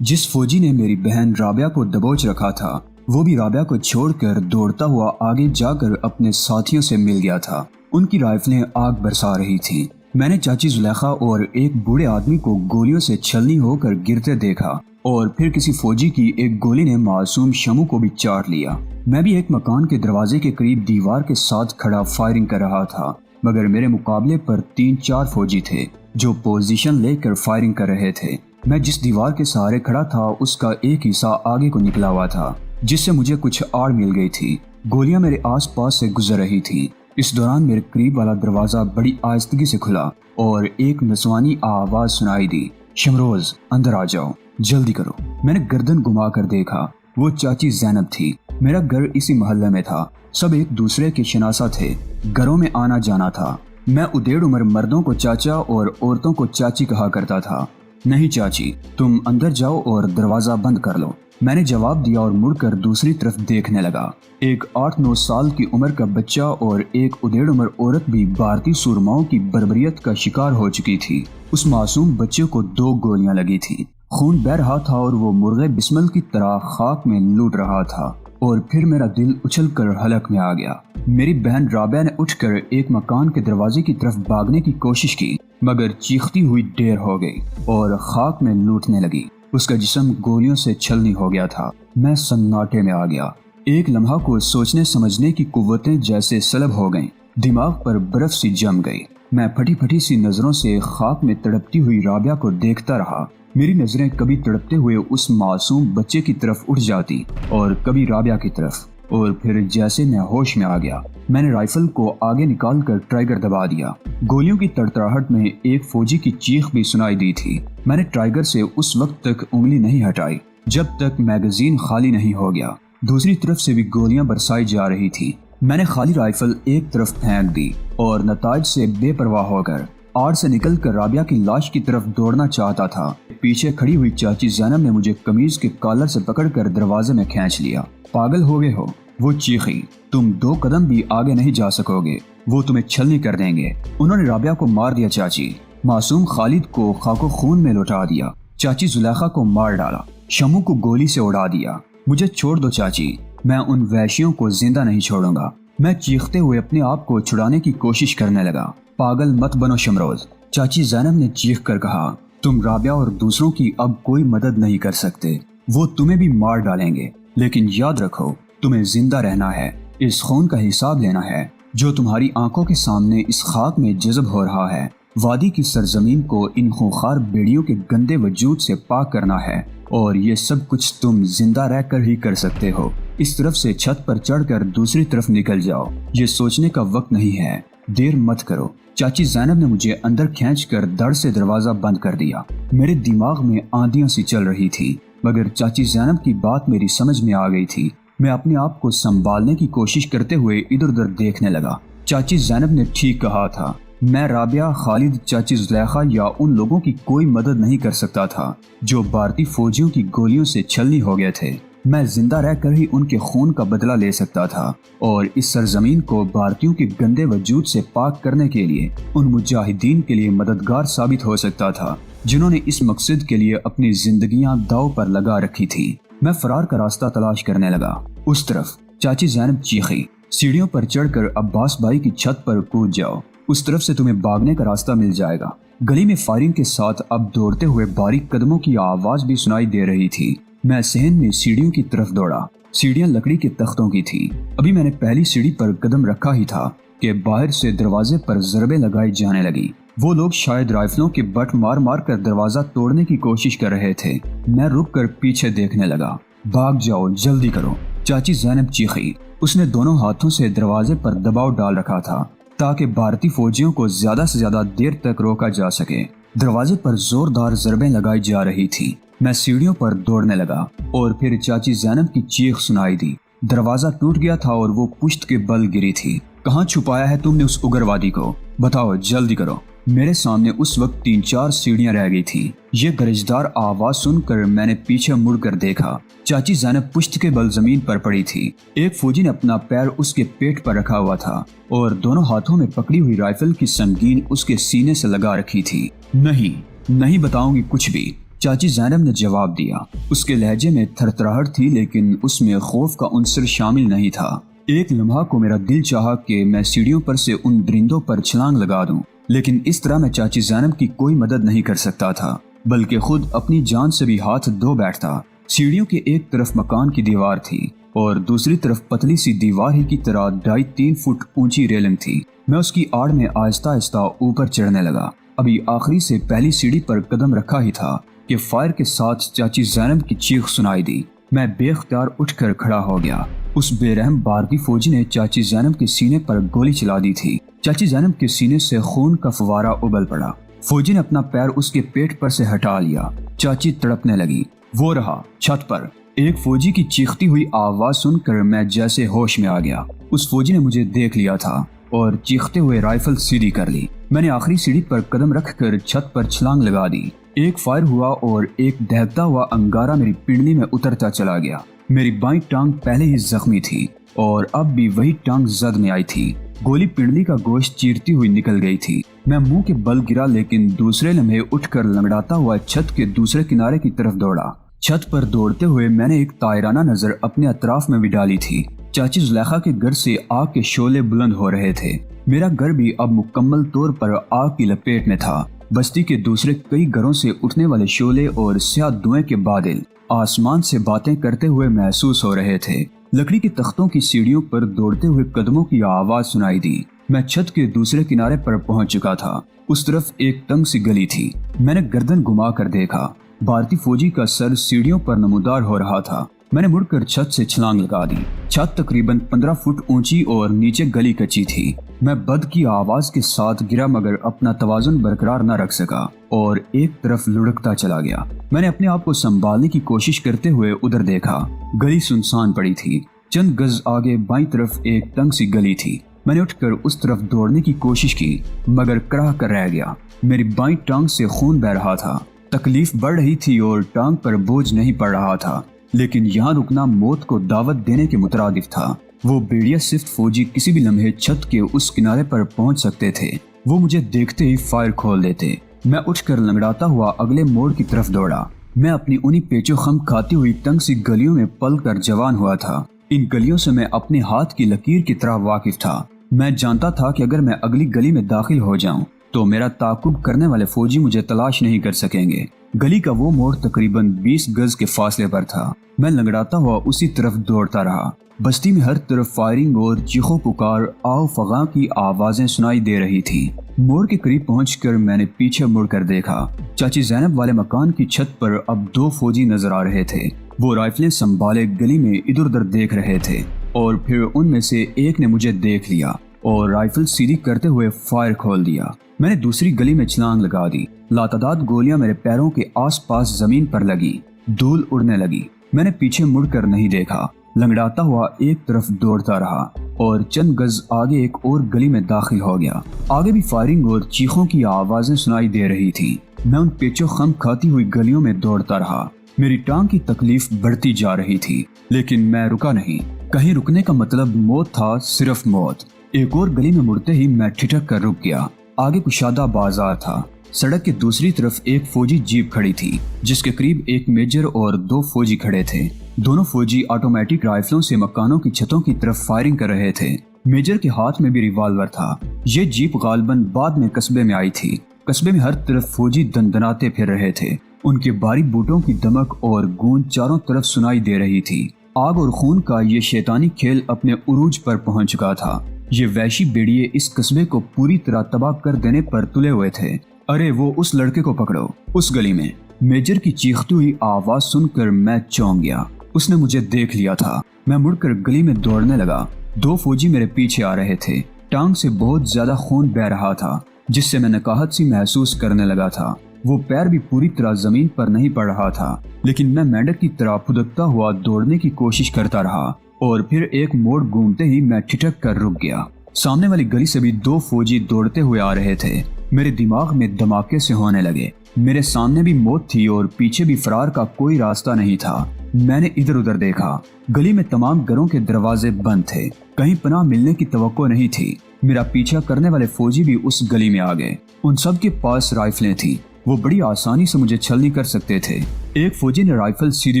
जिस फौजी ने मेरी बहन राबिया को दबोच रखा था वो भी राबिया को छोड़कर दौड़ता हुआ आगे जाकर अपने साथियों से मिल गया था। उनकी राइफलें आग बरसा रही थी। मैंने चाची जुलेखा और एक बूढ़े आदमी को गोलियों से छलनी होकर गिरते देखा और फिर किसी फौजी की एक गोली ने मासूम शमू को भी चाट लिया। मैं भी एक मकान के दरवाजे के करीब दीवार के साथ खड़ा फायरिंग कर रहा था, मगर मेरे मुकाबले पर 3-4 फौजी थे जो पोजीशन लेकर फायरिंग कर रहे थे। मैं जिस दीवार के सहारे खड़ा था उसका एक हिस्सा आगे को निकला हुआ था, जिससे मुझे कुछ आड़ मिल गई थी। गोलियां मेरे आसपास से गुजर रही थी। इस दौरान मेरे करीब वाला दरवाजा बड़ी आहिस्तगी से खुला और एक नस्वानी आवाज सुनाई दी, शमरोज अंदर आ जाओ, जल्दी करो। मैंने गर्दन घुमा कर देखा, वो चाची ज़ैनब थी। मेरा घर इसी मोहल्ले में था, सब एक दूसरे के शनासा थे, घरों में आना जाना था। मैं उदेड़ उम्र मर्दों को चाचा और औरतों को चाची कहा करता था। नहीं चाची, तुम अंदर जाओ और दरवाजा बंद कर लो। मैंने जवाब दिया और मुड़कर दूसरी तरफ देखने लगा। एक 8-9 साल की उम्र का बच्चा और एक उदेड़ उम्र औरत भी भारतीय सूरमाओं की बर्बरियत का शिकार हो चुकी थी। उस मासूम बच्चे को 2 गोलियां लगी थी, खून बह रहा था और वो मुर्गे बिस्मिल की तरह खाक में लूट रहा था। और फिर मेरा दिल उछलकर हलक में आ गया। मेरी बहन राबिया ने उठकर एक मकान के दरवाजे की तरफ भागने की कोशिश की, मगर चीखती हुई ढेर हो गई और खाक में लूटने लगी। उसका जिस्म गोलियों से छलनी हो गया था। मैं सन्नाटे में आ गया। एक लम्हा को सोचने समझने की कुव्वतें जैसे सलब हो गईं। दिमाग पर बर्फ सी जम गई। मैं फटी फटी सी नजरों से खाक में तड़पती हुई राबिया को देखता रहा। मेरी नजरें कभी तड़पते हुए उस मासूम बच्चे की तरफ उठ जाती और कभी राबिया की तरफ, और फिर जैसे मैं होश में आ गया, मैंने राइफल को आगे निकालकर ट्राइगर दबा दिया। गोलियों की तड़तड़ाहट में एक फौजी की चीख भी सुनाई दी थी। मैंने ट्राइगर से उस वक्त तक उंगली नहीं हटाई जब तक मैगजीन खाली नहीं हो गया। दूसरी तरफ से भी गोलियां बरसाई जा रही थी। मैंने खाली राइफल एक तरफ फेंक दी और नताज से बेपरवाह होकर आड़ से निकलकर राबिया की लाश की तरफ दौड़ना चाहता था। पीछे खड़ी हुई चाची ज़ैनब ने मुझे कमीज के कॉलर से पकड़कर दरवाजे में खींच लिया। पागल हो गए हो? वो चीखी। तुम 2 कदम भी आगे नहीं जा सकोगे, वो तुम्हें छलनी कर देंगे। उन्होंने राबिया को मार दिया चाची। मासूम खालिद को खाको खून में लौटा दिया। चाची जुलेखा को मार डाला। शमू को गोली से उड़ा दिया। मुझे छोड़ दो चाची, मैं उन वैश्यों को जिंदा नहीं छोड़ूंगा। मैं चीखते हुए अपने आप को छुड़ाने की कोशिश करने लगा। पागल मत बनो शमरोज, चाची ज़ैनब ने चीख कर कहा। तुम राबिया और दूसरों की अब कोई मदद नहीं कर सकते, वो तुम्हें भी मार डालेंगे। लेकिन याद रखो, तुम्हें जिंदा रहना है, इस खून का हिसाब लेना है जो तुम्हारी आंखों के सामने इस खाक में जज़ब हो रहा है। वादी की सरजमीन को इन खूंखार बेड़ियों के गंदे वजूद से पाक करना है, और ये सब कुछ तुम जिंदा रहकर ही कर सकते हो। इस तरफ से छत पर चढ़कर दूसरी तरफ निकल जाओ। ये सोचने का वक्त नहीं है, देर मत करो। चाची ज़ैनब ने मुझे अंदर खींचकर धड़ से दरवाजा बंद कर दिया। मेरे दिमाग में आंधियां सी चल रही थी, मगर चाची ज़ैनब की बात मेरी समझ में आ गई थी। मैं अपने आप को संभालने की कोशिश करते हुए इधर उधर देखने लगा। चाची ज़ैनब ने ठीक कहा था। मैं राबिया, खालिद, चाची जुलेखा या उन लोगों की कोई मदद नहीं कर सकता था जो भारतीय फौजियों की गोलियों से छलनी हो गए थे। मैं जिंदा रहकर ही उनके खून का बदला ले सकता था और इस सरजमीन को भारतीयों के गंदे वजूद से पाक करने के लिए उन मुजाहिदीन के लिए मददगार साबित हो सकता था जिन्होंने इस मकसद के लिए अपनी जिंदगियां दांव पर लगा रखी थी। मैं फरार का रास्ता तलाश करने लगा। उस तरफ चाची ज़ैनब चीखी, सीढ़ियों पर चढ़कर अब्बास भाई की छत पर कूद जाओ, उस तरफ से तुम्हें भागने का रास्ता मिल जाएगा। गली में फायरिंग के साथ अब दौड़ते हुए बारीक कदमों की आवाज भी सुनाई दे रही थी। मैं सहन में सीढ़ियों की तरफ दौड़ा। सीढ़ियां लकड़ी के तख्तों की थी। अभी मैंने पहली सीढ़ी पर कदम रखा ही था कि बाहर से दरवाजे पर ज़रबे लगाई जाने लगी। वो लोग शायद राइफलों के बट मार मार कर दरवाजा तोड़ने की कोशिश कर रहे थे। मैं रुक कर पीछे देखने लगा। भाग जाओ, जल्दी करो, चाची ज़ैनब चीखी। उसने दोनों हाथों से दरवाजे पर दबाव डाल रखा था ताकि भारतीय फौजियों को ज्यादा से ज्यादा देर तक रोका जा सके। दरवाजे पर जोरदार ज़रबें लगाई जा रही थी। मैं सीढ़ियों पर दौड़ने लगा और फिर चाची ज़ैनब की चीख सुनाई दी। दरवाजा टूट गया था और वो पुश्त के बल गिरी थी। कहाँ छुपाया है तुमने उस उग्रवादी को? बताओ, जल्दी करो। मेरे सामने उस वक्त 3-4 सीढ़ियां रह गई थी। ये गरजदार आवाज सुनकर मैंने पीछे मुड़कर देखा। चाची ज़ैनब पुश्त के बल जमीन पर पड़ी थी। एक फौजी ने अपना पैर उसके पेट पर रखा हुआ था और दोनों हाथों में पकड़ी हुई राइफल की संगीन उसके सीने से लगा रखी थी। नहीं बताऊंगी कुछ भी। चाची जैनब ने जवाब दिया। उसके लहजे में थरथराहट थी, लेकिन उसमें खौफ का उनसर शामिल नहीं था। एक लम्हा को मेरा दिल चाहा कि मैं सीढ़ियों पर से उन दरिंदों पर छलांग लगा दूं, लेकिन इस तरह मैं चाची जैनब की कोई मदद नहीं कर सकता था, बल्कि खुद अपनी जान से भी हाथ धो बैठता। सीढ़ियों के एक तरफ मकान की दीवार थी और दूसरी तरफ पतली सी दीवार ही की तरह 2.5-3 फुट ऊंची रेलिंग थी। मैं उसकी आड़ में आहिस्ता आहिस्ता ऊपर चढ़ने लगा। अभी आखिरी से पहली सीढ़ी पर कदम रखा ही था कि फायर के साथ चाची जैनब की चीख सुनाई दी। मैं बेख्तियार उठकर खड़ा हो गया। उस बेरहम भारतीय फौजी ने चाची जैनब के सीने पर गोली चला दी थी। चाची जैनब के सीने से खून का फवारा उबल पड़ा। फौजी ने अपना पैर उसके पेट पर से हटा लिया। चाची तड़पने लगी। वो रहा छत पर। एक फौजी की चीखती हुई आवाज सुनकर मैं जैसे होश में आ गया। उस फौजी ने मुझे देख लिया था और चीखते हुए राइफल सीधी कर ली। मैंने आखिरी सीढ़ी पर कदम रखकर छत पर छलांग लगा दी। एक फायर हुआ और एक दहकता हुआ अंगारा मेरी पिंडली में उतरता चला गया। मेरी बाईं टांग पहले ही जख्मी थी और अब भी वही टांग जद में आई थी। गोली पिंडली का गोश्त चीरती हुई निकल गई थी। मैं मुंह के बल गिरा, लेकिन दूसरे लम्हे उठकर लंगड़ाता हुआ छत के दूसरे किनारे की तरफ दौड़ा। छत पर दौड़ते हुए मैंने एक तायराना नजर अपने अतराफ में भी डाली थी। चाची जुलेखा के घर से आग के शोले बुलंद हो रहे थे। मेरा घर भी अब मुकम्मल तौर पर आग की लपेट में था। बस्ती के दूसरे कई घरों से उठने वाले शोले और स्याह धुएं के बादल आसमान से बातें करते हुए महसूस हो रहे थे। लकड़ी के तख्तों की सीढ़ियों पर दौड़ते हुए कदमों की आवाज सुनाई दी। मैं छत के दूसरे किनारे पर पहुंच चुका था। उस तरफ एक तंग सी गली थी। मैंने गर्दन घुमा कर देखा। भारतीय फौजी का सर सीढ़ियों पर नमूदार हो रहा था। मैंने मुड़कर छत से छलांग लगा दी। छत तकरीबन 15 फुट ऊंची और नीचे गली कच्ची थी। मैं बद की आवाज के साथ गिरा, मगर अपना तवाजुन बरकरार न रख सका और एक तरफ लुढ़कता चला गया। मैंने अपने आप को संभालने की कोशिश करते हुए उधर देखा। गली सुनसान पड़ी थी। चंद गज आगे बाईं तरफ एक तंग सी गली थी। मैंने उठकर उस तरफ दौड़ने की कोशिश की, मगर कराह कर रह गया। मेरी बाईं टांग से खून बह रहा था। तकलीफ बढ़ रही थी और टांग पर बोझ नहीं पड़ रहा था, लेकिन यहाँ रुकना मौत को दावत देने के मुतरादिफ था। वो बेड़िया सिफ्त फौजी किसी भी लम्हे छत के उस किनारे पर पहुंच सकते थे। वो मुझे देखते ही फायर खोल देते। मैं उठकर लंगड़ाता हुआ अगले मोड़ की तरफ दौड़ा। मैं अपनी उन्हीं पेचो खम खाती हुई तंग सी गलियों में पल कर जवान हुआ था। इन गलियों से मैं अपने हाथ की लकीर की तरह वाकिफ था। मैं जानता था कि अगर मैं अगली गली में दाखिल हो जाऊं तो मेरा ताकुब करने वाले फौजी मुझे तलाश नहीं कर सकेंगे। गली का वो मोड़ तकरीबन 20 गज के फासले पर था। मैं लंगड़ाता हुआ उसी तरफ दौड़ता रहा। बस्ती में हर तरफ फायरिंग और चीखों पुकार आओ फगा की आवाजें सुनाई दे रही थी। मोड़ के करीब पहुंचकर मैंने पीछे मुड़कर देखा। चाची जैनब वाले मकान की छत पर अब 2 फौजी नजर आ रहे थे। वो राइफलें संभाले गली में इधर उधर देख रहे थे और फिर उनमें से एक ने मुझे देख लिया और राइफल सीधी करते हुए फायर खोल दिया। मैंने दूसरी गली में छलांग लगा दी। लातादाद गोलियां मेरे पैरों के आसपास जमीन पर लगी। धूल उड़ने लगी। मैंने पीछे मुड़कर नहीं देखा। लंगड़ाता हुआ एक तरफ दौड़ता रहा और चंद गज आगे एक और गली में दाखिल हो गया। आगे भी फायरिंग और चीखों की आवाजें सुनाई दे रही थी। मैं उन पेचो खम खाती हुई गलियों में दौड़ता रहा। मेरी टांग की तकलीफ बढ़ती जा रही थी, लेकिन मैं रुका नहीं। कहीं रुकने का मतलब मौत था, सिर्फ मौत। एक और गली में मुड़ते ही मैं ठिठक कर रुक गया। आगे कुशादा बाजार था। सड़क के दूसरी तरफ एक फौजी जीप खड़ी थी, जिसके करीब एक मेजर और 2 फौजी खड़े थे। दोनों फौजी ऑटोमेटिक राइफलों से मकानों की छतों की तरफ फायरिंग कर रहे थे। मेजर के हाथ में भी रिवॉल्वर था। ये जीप गालबन बाद में कस्बे में आई थी। कस्बे में हर तरफ फौजी दंदनाते फिर रहे थे। उनके भारी बूटों की दमक और गूंज चारों तरफ सुनाई दे रही थी। आग और खून का ये शैतानी खेल अपने उरूज पर पहुंच चुका था। ये वैशी बेड़िए इस कस्बे को पूरी तरह तबाह कर देने पर तुले हुए थे। अरे वो उस लड़के को पकड़ो। उस गली में मेजर की चीखती हुई आवाज सुनकर मैं चौंक गया। उसने मुझे देख लिया था। मैं मुड़कर गली में दौड़ने लगा। 2 फौजी मेरे पीछे आ रहे थे। टांग से बहुत ज्यादा खून बह रहा था, जिससे मैं नकाहत सी महसूस करने लगा था। वो पैर भी पूरी तरह जमीन पर नहीं पड़ रहा था, लेकिन मैं मेंढक की तरह फुदकता हुआ दौड़ने की कोशिश करता रहा और फिर एक मोड़ घूमते ही मैं ठिठक कर रुक गया। सामने वाली गली से भी 2 फौजी दौड़ते हुए आ रहे थे। मेरे दिमाग में धमाके से होने लगे। मेरे सामने भी मौत थी और पीछे भी फरार का कोई रास्ता नहीं था। मैंने इधर उधर देखा। गली में तमाम घरों के दरवाजे बंद थे। कहीं पनाह मिलने की तवक्को नहीं थी। मेरा पीछा करने वाले फौजी भी उस गली में आ गए। उन सब के पास राइफलें थी। वो बड़ी आसानी से मुझे छलनी कर सकते थे। एक फौजी ने राइफल सीधी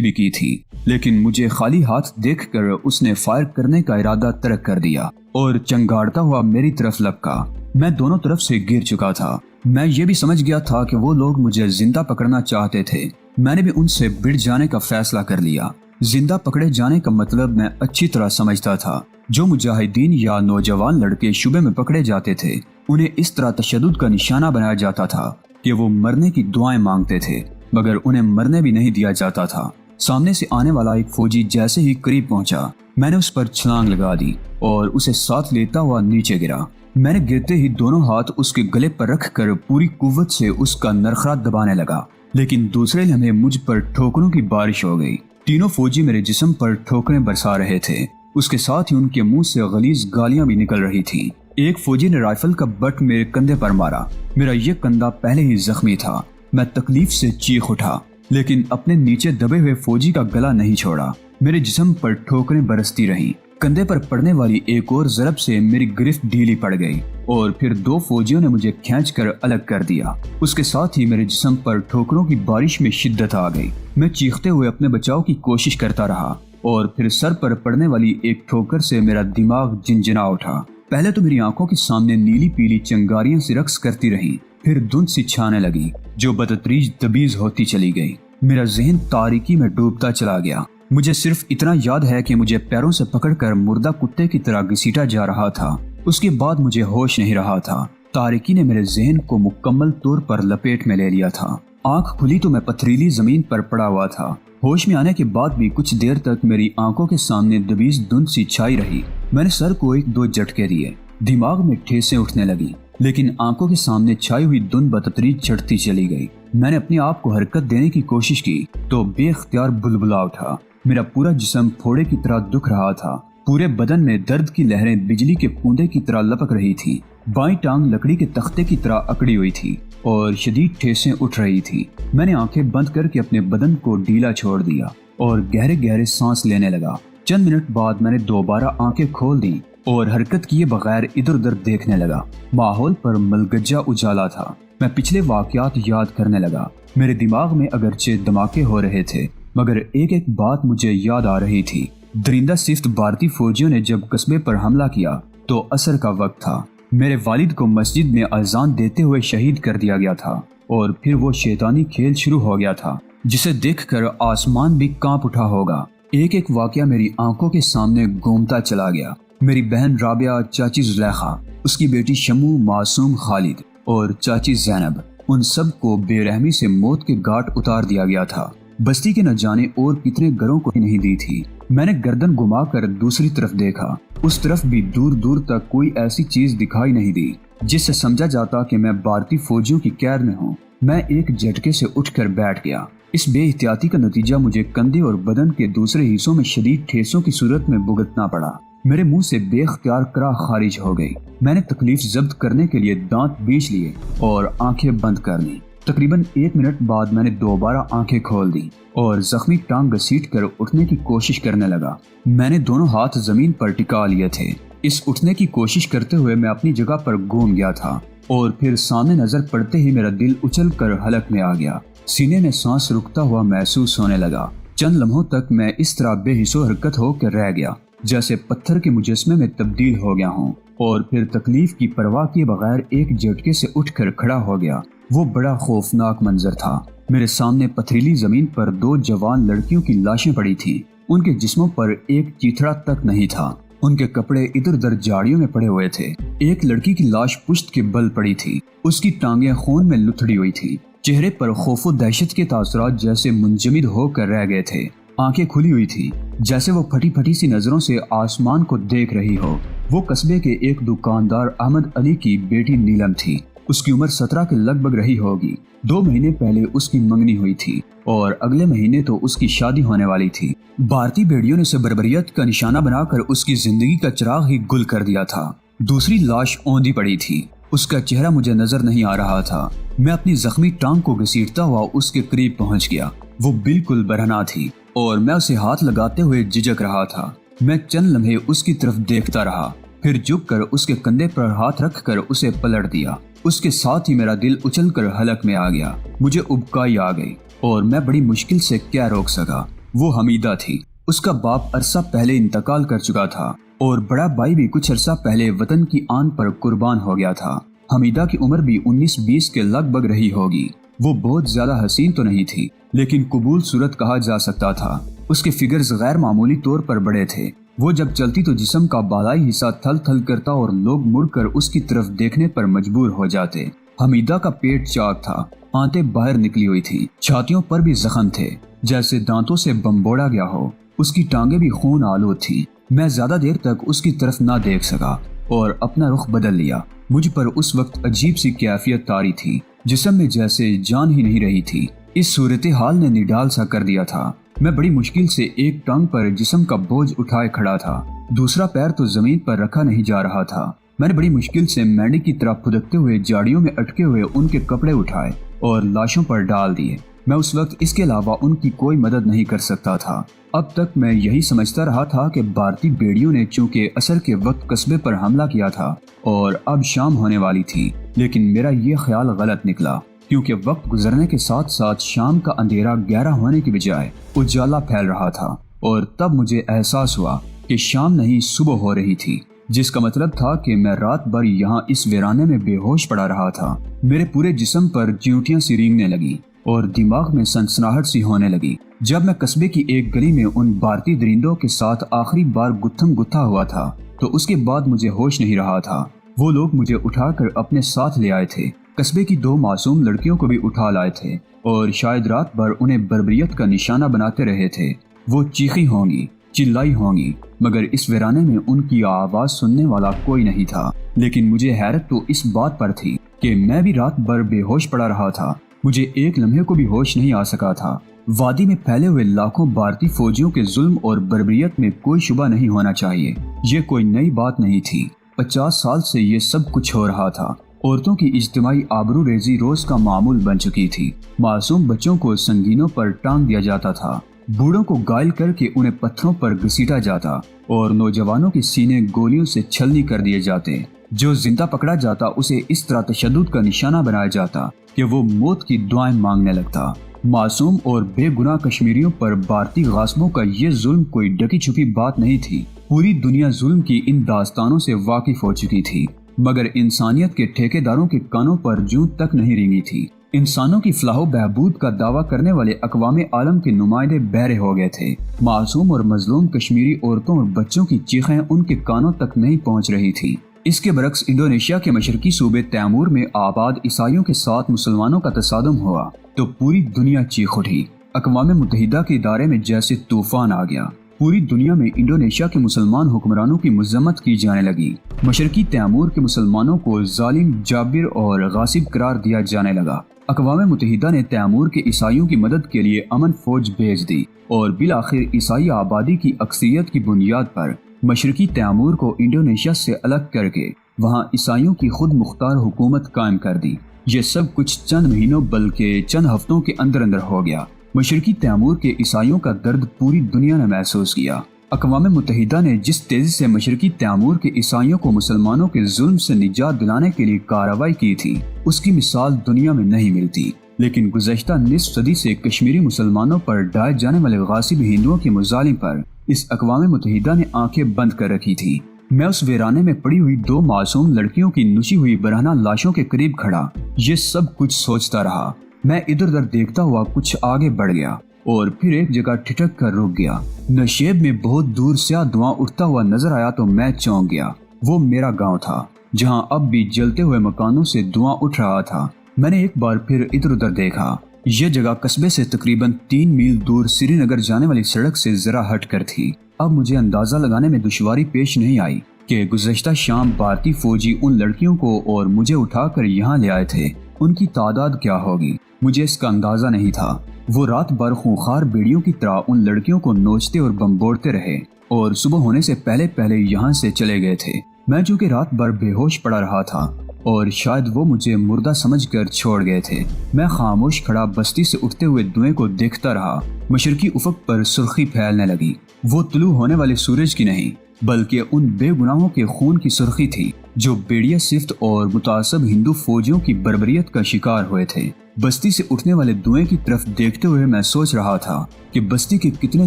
भी की थी, लेकिन मुझे खाली हाथ देखकर उसने फायर करने का इरादा तर्क कर दिया और चंगाड़ता हुआ मेरी तरफ लपका। मैं दोनों तरफ से गिर चुका था। मैं ये भी समझ गया था कि वो लोग मुझे जिंदा पकड़ना चाहते थे। मैंने भी उनसे भिड़ जाने का फैसला कर लिया। जिंदा पकड़े जाने का मतलब मैं अच्छी तरह समझता था। जो मुजाहिदीन या नौजवान लड़के शुबे में पकड़े जाते थे, उन्हें इस तरह तशद्दुद का निशाना बनाया जाता था कि वो मरने की दुआएं मांगते थे, मगर उन्हें मरने भी नहीं दिया जाता था। सामने से आने वाला एक फौजी जैसे ही करीब पहुंचा, मैंने उस पर छलांग लगा दी और उसे साथ लेता हुआ नीचे गिरा। मैंने गिरते ही दोनों हाथ उसके गले पर रखकर पूरी कुव्वत से उसका नरखरा दबाने लगा, लेकिन दूसरे लम्हे मुझ पर ठोकरों की बारिश हो गई। तीनों फौजी मेरे जिस्म पर ठोकरें बरसा रहे थे। उसके साथ ही उनके मुंह से गलीज गालियां भी निकल रही थी। एक फौजी ने राइफल का बट मेरे कंधे पर मारा। मेरा ये कंधा पहले ही जख्मी था। मैं तकलीफ से चीख उठा, लेकिन अपने नीचे दबे हुए फौजी का गला नहीं छोड़ा। मेरे जिस्म पर ठोकरें बरसती रहीं। कंधे पर पड़ने वाली एक और ज़रब से मेरी गिरफ्त ढीली पड़ गई और फिर दो फौजियों ने मुझे खींचकर अलग कर दिया। उसके साथ ही मेरे जिस्म पर ठोकरों की बारिश में शिद्दत आ गई। मैं चीखते हुए अपने बचाव की कोशिश करता रहा और फिर सर पर पड़ने वाली एक ठोकर से मेरा दिमाग झिंझिना उठा। पहले तो मेरी आंखों के सामने नीली पीली चिंगारियां सी रक्स करती रहीं, फिर धुंध सी छाने लगी जो बदतरीज तबीज होती चली गई। मेरा जहन तारीकी में डूबता चला गया। मुझे सिर्फ इतना याद है कि मुझे पैरों से पकड़कर मुर्दा कुत्ते की तरह घसीटा जा रहा था। उसके बाद मुझे होश नहीं रहा था। तारीकी ने मेरे जहन को मुकम्मल तौर पर लपेट में ले लिया था। आंख खुली तो मैं पथरीली जमीन पर पड़ा हुआ था। होश में आने के बाद भी कुछ देर तक मेरी आंखों के सामने दबीज धुंध सी छाई रही। मैंने सर को एक दो झटके दिए। दिमाग में ठेसें उठने लगी, लेकिन आंखों के सामने छाई हुई धुंध बदतरीज चढ़ती चली गई। मैंने अपने आप को हरकत देने की कोशिश की तो बेख्तियार बुलबुला उठा। मेरा पूरा जिस्म फोड़े की तरह दुख रहा था। पूरे बदन में दर्द की लहरें बिजली के कूंदे की तरह लपक रही थी। बाईं टांग लकड़ी के तख्ते की तरह अकड़ी हुई थी और शदीद ठेसें उठ रही थी। मैंने आंखें बंद करके अपने बदन को ढीला छोड़ दिया और गहरे गहरे सांस लेने लगा। चंद मिनट बाद मैंने दोबारा आंखें खोल दी और हरकत किए बगैर इधर उधर देखने लगा। माहौल पर मलगज्जा उजाला था। मैं पिछले वाकयात याद करने लगा। मेरे दिमाग में अगरचे धमाके हो रहे थे, मगर एक एक बात मुझे याद आ रही थी। दरिंदा सिफ्त भारतीय फौजियों ने जब कस्बे पर हमला किया तो असर का वक्त था। मेरे वालिद को मस्जिद में अजान देते हुए शहीद कर दिया गया था और फिर वो शैतानी खेल शुरू हो गया था जिसे देखकर आसमान भी कांप उठा होगा। एक एक वाकया मेरी आंखों के सामने घूमता चला गया। मेरी बहन राबिया, चाची जुलेखा, उसकी बेटी शमू, मासूम खालिद और चाची ज़ैनब, उन सब को बेरहमी से मौत के घाट उतार दिया गया था। बस्ती के न जाने और कितने घरों को नहीं दी थी। मैंने गर्दन घुमाकर दूसरी तरफ देखा। उस तरफ भी दूर दूर तक कोई ऐसी चीज दिखाई नहीं दी जिससे समझा जाता कि मैं भारतीय फौजियों की कैद में हूँ। मैं एक झटके से उठकर बैठ गया। इस बेइख्तियाती का नतीजा मुझे कंधे और बदन के दूसरे हिस्सों में शदीद ठेसों की सूरत में भुगतना पड़ा। मेरे मुंह से बेख्तियार करा खारिज हो गई। मैंने तकलीफ जब्त करने के लिए दांत बींच लिए और आंखें बंद कर ली। तकरीबन 1 मिनट बाद मैंने दोबारा आंखें खोल दी और जख्मी टांग घसीट कर उठने की कोशिश करने लगा। मैंने दोनों हाथ जमीन पर टिका लिए थे। इस उठने की कोशिश करते हुए मैं अपनी जगह पर घूम गया था और फिर सामने नजर पड़ते ही मेरा दिल उछल कर हलक में आ गया। सीने में सांस रुकता हुआ महसूस होने लगा। चंद लम्हों तक मैं इस तरह बेहिसो हरकत होकर रह गया जैसे पत्थर के मुजस्मे में तब्दील हो गया हूँ, और फिर तकलीफ की परवाह किए बगैर एक झटके से उठकर खड़ा हो गया। वो बड़ा खौफनाक मंजर था। मेरे सामने पथरीली जमीन पर 2 जवान लड़कियों की लाशें पड़ी थी। उनके जिस्मों पर एक चीथड़ा तक नहीं था। उनके कपड़े इधर उधर झाड़ियों में पड़े हुए थे। एक लड़की की लाश पुश्त के बल पड़ी थी। उसकी टांगें खून में लुथड़ी हुई थी। चेहरे पर खौफ व दहशत के तासुरात जैसे मुंजमिद होकर रह गए थे। आंखें खुली हुई थी जैसे वो फटी फटी सी नजरों से आसमान को देख रही हो। वो कस्बे के एक दुकानदार अहमद अली की बेटी नीलम थी। उसकी उम्र 17 के लगभग रही होगी। 2 महीने पहले उसकी मंगनी हुई थी और अगले महीने तो उसकी शादी होने वाली थी। भारतीय भेड़ियों ने उसे बर्बरियत का निशाना बनाकर उसकी जिंदगी का चिराग ही गुल कर दिया था। दूसरी लाश औंधी पड़ी थी। उसका चेहरा मुझे नजर नहीं आ रहा था। मैं अपनी जख्मी टांग को घसीटता हुआ उसके करीब पहुंच गया। वो बिल्कुल बरहना थी और मैं उसे हाथ लगाते हुए झिझक रहा था। मैं चंद लम्हे उसकी तरफ देखता रहा, फिर झुककर उसके कंधे पर हाथ रखकर उसे पलट दिया। اس کے ساتھ ہی میرا دل اچل کر حلق میں آ گیا۔ مجھے ابکائی آ گئی اور میں بڑی مشکل سے کیا روک سکا۔ وہ حمیدہ تھی۔ اس کا باپ عرصہ پہلے انتقال کر چکا تھا اور بڑا بھائی بھی کچھ عرصہ پہلے وطن کی آن پر قربان ہو گیا تھا۔ حمیدہ کی عمر بھی 19-20 کے لگ بھگ رہی ہوگی۔ وہ بہت زیادہ حسین تو نہیں تھی لیکن قبول صورت کہا جا سکتا تھا۔ اس کے فگرز غیر معمولی طور پر بڑے تھے۔ وہ جب چلتی تو جسم کا بالائی حصہ تھل تھل کرتا اور لوگ مڑ کر اس کی طرف دیکھنے پر مجبور ہو جاتے۔ حمیدہ کا پیٹ چاک تھا، آنتیں باہر نکلی ہوئی تھی، چھاتیوں پر بھی زخم تھے جیسے دانتوں سے بمبوڑا گیا ہو۔ اس کی ٹانگیں بھی خون آلود تھی۔ میں زیادہ دیر تک اس کی طرف نہ دیکھ سکا اور اپنا رخ بدل لیا۔ مجھ پر اس وقت عجیب سی کیفیت طاری تھی، جسم میں جیسے جان ہی نہیں رہی تھی۔ اس صورتحال نے نڈال سا کر دیا تھا۔ میں بڑی مشکل سے ایک ٹانگ پر جسم کا بوجھ اٹھائے کھڑا تھا، دوسرا پیر تو زمین پر رکھا نہیں جا رہا تھا۔ میں نے بڑی مشکل سے مینڈی کی طرح پھدکتے ہوئے جاڑیوں میں اٹکے ہوئے ان کے کپڑے اٹھائے اور لاشوں پر ڈال دیے۔ میں اس وقت اس کے علاوہ ان کی کوئی مدد نہیں کر سکتا تھا۔ اب تک میں یہی سمجھتا رہا تھا کہ بھارتی بیڑیوں نے چونکہ عصر کے وقت قصبے پر حملہ کیا تھا اور اب شام ہونے والی تھی، لیکن میرا یہ خیال غلط نکلا، کیونکہ وقت گزرنے کے ساتھ ساتھ شام کا اندھیرا گہرا ہونے کی بجائے اجالا پھیل رہا تھا، اور تب مجھے احساس ہوا کہ شام نہیں صبح ہو رہی تھی، جس کا مطلب تھا کہ میں رات بھر یہاں اس ویرانے میں بے ہوش پڑا رہا تھا۔ میرے پورے جسم پر چیونٹیاں سی رینگنے لگی اور دماغ میں سنسناہٹ سی ہونے لگی۔ جب میں قصبے کی ایک گلی میں ان بھارتی درندوں کے ساتھ آخری بار گتھم گتھا ہوا تھا تو اس کے بعد مجھے ہوش نہیں رہا تھا۔ وہ لوگ مجھے اٹھا کر اپنے ساتھ لے آئے تھے، قصبے کی 2 معصوم لڑکیوں کو بھی اٹھا لائے تھے اور شاید رات بھر انہیں بربریت کا نشانہ بناتے رہے تھے۔ وہ چیخی ہوں گی، چلائی ہوں گی، مگر اس ویرانے میں ان کی آواز سننے والا کوئی نہیں تھا۔ لیکن مجھے حیرت تو اس بات پر تھی کہ میں بھی رات بھر بے ہوش پڑا رہا تھا، مجھے ایک لمحے کو بھی ہوش نہیں آ سکا تھا۔ وادی میں پھیلے ہوئے لاکھوں بھارتی فوجیوں کے ظلم اور بربریت میں کوئی شبہ نہیں ہونا چاہیے۔ یہ کوئی نئی بات نہیں تھی، 50 سال سے یہ سب کچھ ہو رہا تھا۔ عورتوں کی اجتماعی آبرو ریزی روز کا معمول بن چکی تھی۔ معصوم بچوں کو سنگینوں پر ٹانگ دیا جاتا تھا، بوڑھوں کو گائل کر کے انہیں پتھروں پر گھسیٹا جاتا اور نوجوانوں کے سینے گولیوں سے چھلنی کر دیے جاتے۔ جو زندہ پکڑا جاتا اسے اس طرح تشدد کا نشانہ بنایا جاتا کہ وہ موت کی دعائیں مانگنے لگتا۔ معصوم اور بے گناہ کشمیریوں پر بھارتی غاصبوں کا یہ ظلم کوئی ڈکی چھپی بات نہیں تھی۔ پوری دنیا ظلم کی ان داستانوں سے واقف ہو چکی تھی، مگر انسانیت کے ٹھیکیداروں کے کانوں پر جوں تک نہیں رینگی تھی۔ انسانوں کی فلاح و بہبود کا دعویٰ کرنے والے اقوام عالم کے نمائندے بہرے ہو گئے تھے۔ معصوم اور مظلوم کشمیری عورتوں اور بچوں کی چیخیں ان کے کانوں تک نہیں پہنچ رہی تھی۔ اس کے برعکس انڈونیشیا کے مشرقی صوبے تیمور میں آباد عیسائیوں کے ساتھ مسلمانوں کا تصادم ہوا تو پوری دنیا چیخ اٹھی۔ اقوام متحدہ کے ادارے میں جیسے طوفان آ گیا۔ پوری دنیا میں انڈونیشیا کے مسلمان حکمرانوں کی مذمت کی جانے لگی۔ مشرقی تیمور کے مسلمانوں کو ظالم، جابر اور غاصب قرار دیا جانے لگا۔ اقوام متحدہ نے تیمور کے عیسائیوں کی مدد کے لیے امن فوج بھیج دی اور بالآخر عیسائی آبادی کی اکثریت کی بنیاد پر مشرقی تیمور کو انڈونیشیا سے الگ کر کے وہاں عیسائیوں کی خود مختار حکومت قائم کر دی۔ یہ سب کچھ چند مہینوں بلکہ چند ہفتوں کے اندر اندر ہو گیا۔ مشرقی تیمور کے عیسائیوں کا درد پوری دنیا نے محسوس کیا۔ اقوام متحدہ نے جس تیزی سے مشرقی تیمور کے عیسائیوں کو مسلمانوں کے ظلم سے نجات دلانے کے لیے کارروائی کی تھی، اس کی مثال دنیا میں نہیں ملتی۔ لیکن گزشتہ نصف صدی سے کشمیری مسلمانوں پر ڈھائے جانے والے غاصب ہندوؤں کے مظالم پر اس اقوام متحدہ نے آنکھیں بند کر رکھی تھی۔ میں اس ویرانے میں پڑی ہوئی 2 معصوم لڑکیوں کی نچی ہوئی برہنہ لاشوں کے قریب کھڑا یہ سب کچھ سوچتا رہا۔ میں ادھر ادھر دیکھتا ہوا کچھ آگے بڑھ گیا اور پھر ایک جگہ ٹھٹک کر رک گیا۔ نشیب میں بہت دور سیاہ دھواں اٹھتا ہوا نظر آیا تو میں چونک گیا۔ وہ میرا گاؤں تھا جہاں اب بھی جلتے ہوئے مکانوں سے دھواں اٹھ رہا تھا۔ میں نے ایک بار پھر ادھر ادھر دیکھا۔ یہ جگہ قصبے سے تقریباً 3 میل دور سری نگر جانے والی سڑک سے ذرا ہٹ کر تھی۔ اب مجھے اندازہ لگانے میں دشواری پیش نہیں آئی کہ گزشتہ شام بھارتی فوجی ان لڑکیوں کو اور مجھے اٹھا کر یہاں لے آئے تھے۔ ان کی تعداد کیا ہوگی مجھے اس کا اندازہ نہیں تھا۔ وہ رات بھر خونخوار بیڑیوں کی طرح ان لڑکیوں کو نوچتے اور بمبوڑتے رہے اور صبح ہونے سے پہلے پہلے یہاں سے چلے گئے تھے۔ میں چونکہ رات بھر بے ہوش پڑا رہا تھا اور شاید وہ مجھے مردہ سمجھ کر چھوڑ گئے تھے۔ میں خاموش کھڑا بستی سے اٹھتے ہوئے دھوئیں کو دیکھتا رہا۔ مشرقی افق پر سرخی پھیلنے لگی۔ وہ طلوع ہونے والے سورج کی نہیں، बल्कि उन बेगुनाहों के खून की सुर्खी थी जो बेड़िया सिफ्त और मुतासब हिंदू फौजियों की बर्बरियत का शिकार हुए थे। बस्ती से उठने वाले धुएं की तरफ देखते हुए मैं सोच रहा था कि बस्ती के कितने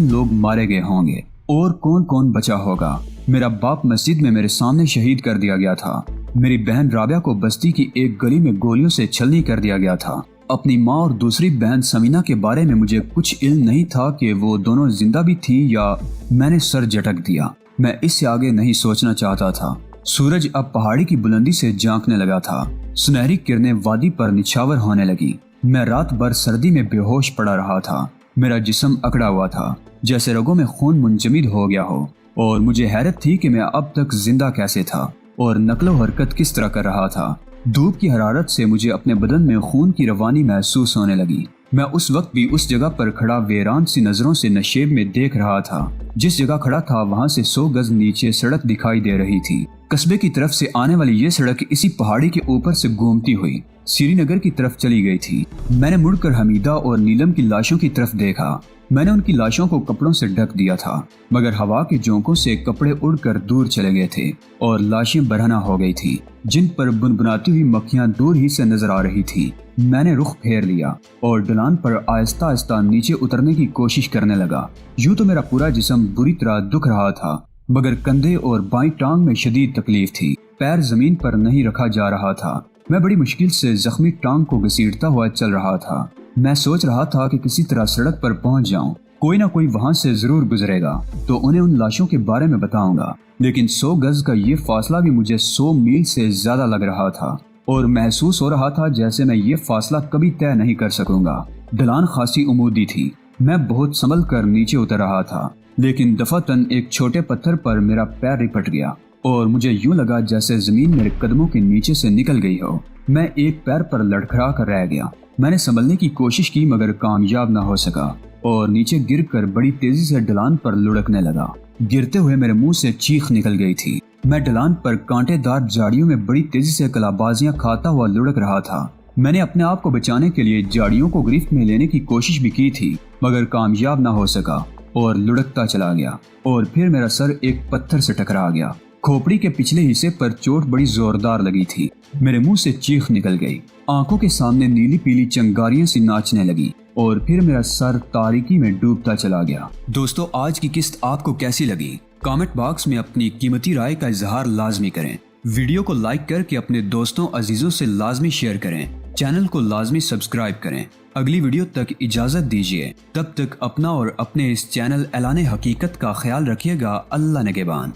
लोग मारे गए होंगे और कौन कौन बचा होगा। मेरा बाप मस्जिद में मेरे सामने शहीद कर दिया गया था। मेरी बहन राबिया को बस्ती की एक गली में गोलियों से छलनी कर दिया गया था। अपनी माँ और दूसरी बहन समीना के बारे में मुझे कुछ इल्म नहीं था कि वो दोनों जिंदा भी थी या मैंने सर झटक दिया। मैं इससे आगे नहीं सोचना चाहता था। सूरज अब पहाड़ी की बुलंदी से झांकने लगा था। सुनहरी किरणें वादी पर निछावर होने लगी। मैं रात भर सर्दी में बेहोश पड़ा रहा था। मेरा जिस्म अकड़ा हुआ था, जैसे रगों में खून मुंजमद हो गया हो, और मुझे हैरत थी कि मैं अब तक जिंदा कैसे था और नकलो हरकत किस तरह कर रहा था। धूप की हरारत से मुझे अपने बदन में खून की रवानी महसूस होने लगी। मैं उस वक्त भी उस जगह पर खड़ा वीरान सी नजरों से नशेब में देख रहा था। जिस जगह खड़ा था वहां से 100 गज नीचे सड़क दिखाई दे रही थी। कस्बे की तरफ से आने वाली ये सड़क इसी पहाड़ी के ऊपर से घूमती हुई श्रीनगर की तरफ चली गई थी। मैंने मुड़कर हमीदा और नीलम की लाशों की तरफ देखा। मैंने उनकी लाशों को कपड़ों से ढक दिया था, मगर हवा के झोंकों से कपड़े उड़कर दूर चले गए थे और लाशें बरहना हो गई थी, जिन पर बुनबुनाती हुई मक्खियां दूर ही से नजर आ रही थी। मैंने रुख फेर लिया और ढलान पर आहिस्ता आहिस्ता नीचे उतरने की कोशिश करने लगा। यूं तो मेरा पूरा जिस्म बुरी तरह दुख रहा था, मगर कंधे और बाईं टांग में शदीद तकलीफ थी। पैर जमीन पर नहीं रखा जा रहा था। मैं बड़ी मुश्किल से जख्मी टांग को घसीटता हुआ चल रहा था। मैं सोच रहा था कि किसी तरह सड़क पर पहुंच जाऊं। कोई ना कोई वहां से जरूर गुजरेगा तो उन्हें उन लाशों के बारे में बताऊंगा। लेकिन 100 गज का ये फासला भी मुझे 100 मील से ज्यादा लग रहा था और महसूस हो रहा था जैसे मैं ये फासला कभी तय नहीं कर सकूंगा। ढलान खासी उमूदी थी। मैं बहुत संभल कर नीचे उतर रहा था, लेकिन दफातन एक छोटे पत्थर पर मेरा पैर रिपट गया और मुझे यूं लगा जैसे जमीन मेरे कदमों के नीचे से निकल गई हो। मैं एक पैर पर लड़खड़ा कर रह गया। मैंने संभलने की कोशिश की मगर कामयाब न हो सका और नीचे गिरकर बड़ी तेजी से ढलान पर लुढ़कने लगा। गिरते हुए मेरे मुंह से चीख निकल गई थी। मैं ढलान पर कांटेदार झाड़ियों में बड़ी तेजी से कलाबाजियां खाता हुआ लुढ़क रहा था। मैंने अपने आप को बचाने के लिए झाड़ियों को गिरफ्त में लेने की कोशिश भी की थी, मगर कामयाब न हो सका और लुढ़कता चला गया। और फिर मेरा सर एक पत्थर से टकरा गया। खोपड़ी के पिछले हिस्से पर चोट बड़ी जोरदार लगी थी। मेरे मुंह से चीख निकल गई। आंखों के सामने नीली पीली चिंगारियां सी नाचने लगी और फिर मेरा सर तारीकी में डूबता चला गया। दोस्तों, आज की किस्त आपको कैसी लगी? कमेंट बॉक्स में अपनी कीमती राय का इजहार लाजमी करें। वीडियो को लाइक करके अपने दोस्तों अजीजों से लाजमी शेयर करें। चैनल को लाजमी सब्सक्राइब करें। अगली वीडियो तक इजाजत दीजिए। तब तक अपना और अपने इस चैनल ऐलान हकीकत का ख्याल रखिएगा। अल्लाह निगहबान।